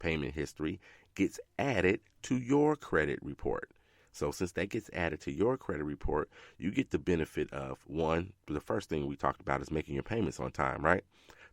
payment history gets added to your credit report. So since that gets added to your credit report, you get the benefit of, one, the first thing we talked about is making your payments on time, right?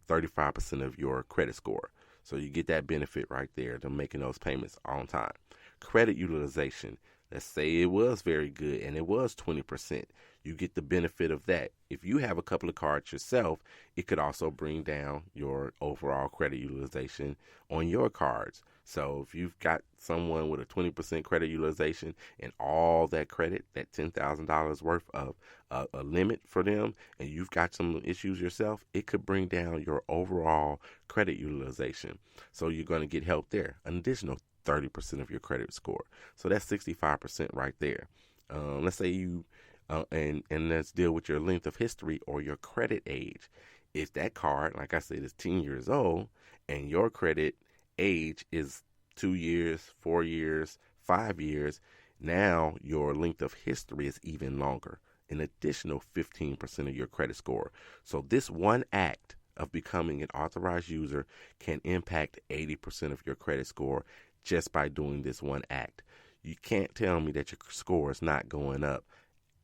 35% of your credit score. So you get that benefit right there to making those payments on time. Credit utilization. Let's say it was very good and it was 20%. You get the benefit of that. If you have a couple of cards yourself, it could also bring down your overall credit utilization on your cards. So if you've got someone with a 20% credit utilization and all that credit, that $10,000 worth of a limit for them, and you've got some issues yourself, it could bring down your overall credit utilization. So you're going to get help there, an additional 30% of your credit score. So that's 65% right there. Let's say you, and let's deal with your length of history or your credit age. If that card, like I said, is 10 years old and your credit age is 2 years, 4 years, 5 years, now your length of history is even longer, an additional 15% of your credit score. So this one act of becoming an authorized user can impact 80% of your credit score just by doing this one act. You can't tell me that your score is not going up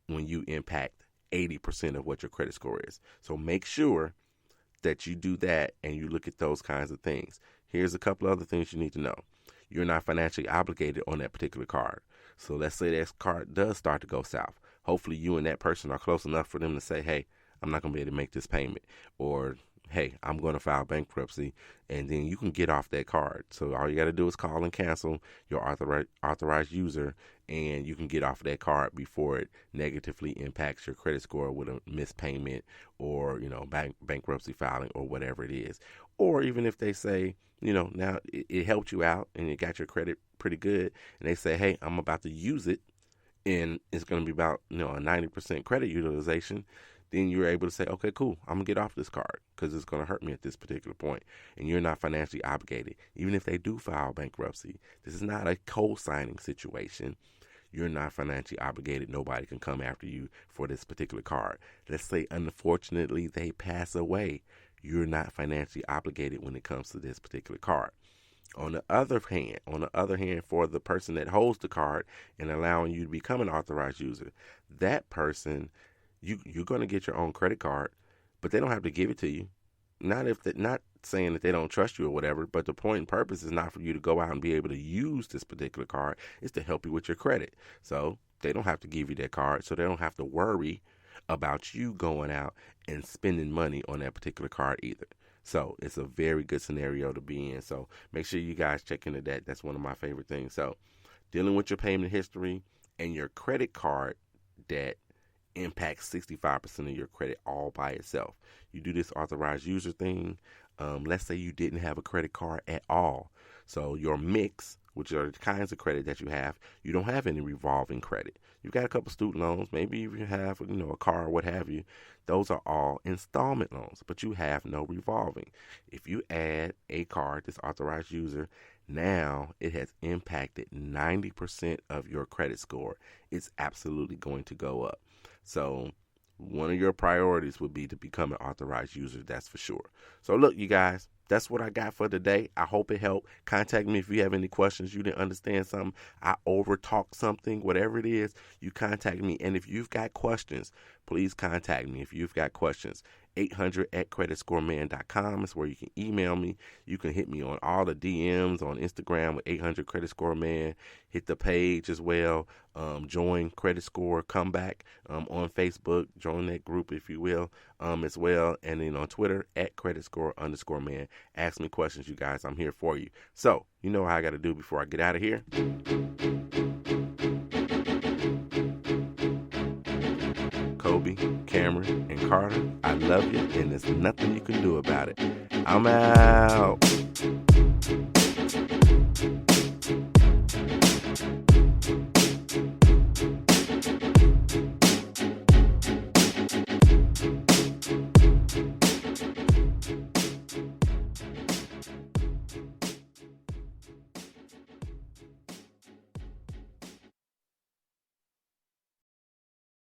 when you impact 80% of what your credit score is. So make sure that you do that and you look at those kinds of things. Here's a couple other things you need to know. You're not financially obligated on that particular card. So let's say that card does start to go south. Hopefully you and that person are close enough for them to say, hey, I'm not going to be able to make this payment. Or, hey, I'm going to file bankruptcy. And then you can get off that card. So all you got to do is call and cancel your authorized user, and you can get off that card before it negatively impacts your credit score with a missed payment or, bankruptcy filing or whatever it is. Or even if they say, now it helped you out and it got your credit pretty good, and they say, hey, I'm about to use it, and it's going to be about, a 90% credit utilization, then you're able to say, okay, cool, I'm going to get off this card because it's going to hurt me at this particular point. And you're not financially obligated. Even if they do file bankruptcy, this is not a co-signing situation. You're not financially obligated. Nobody can come after you for this particular card. Let's say, unfortunately, they pass away. You're not financially obligated when it comes to this particular card. On the other hand, for the person that holds the card and allowing you to become an authorized user, that person, you're going to get your own credit card, but they don't have to give it to you. Not saying that they don't trust you or whatever, but the point and purpose is not for you to go out and be able to use this particular card. It's to help you with your credit. So they don't have to give you that card, so they don't have to worry about you going out and spending money on that particular card either. So it's a very good scenario to be in. So make sure you guys check into that. That's one of my favorite things. So dealing with your payment history and your credit card debt impacts 65% of your credit all by itself. You do this authorized user thing. Let's say you didn't have a credit card at all. So your mix, which are the kinds of credit that you don't have any revolving credit. You've got a couple student loans, maybe you have, a car or what have you. Those are all installment loans, but you have no revolving. If you add a card, this authorized user, now it has impacted 90% of your credit score. It's absolutely going to go up. So one of your priorities would be to become an authorized user, that's for sure. So look, you guys, that's what I got for today. I hope it helped. Contact me if you have any questions, you didn't understand something, I overtalked something, whatever it is, you contact me. And if you've got questions, please contact me if you've got questions. 800@creditscoreman.com is where you can email me. You can hit me on all the DMs on Instagram with 800 Credit Score Man. Hit the page as well. Join Credit Score Comeback on Facebook. Join that group if you will as well. And then on Twitter @creditscore_man. Ask me questions, you guys. I'm here for you. So you know how I got to do before I get out of here. Kobe, Cameron, and Carter, I love you, and there's nothing you can do about it. I'm out.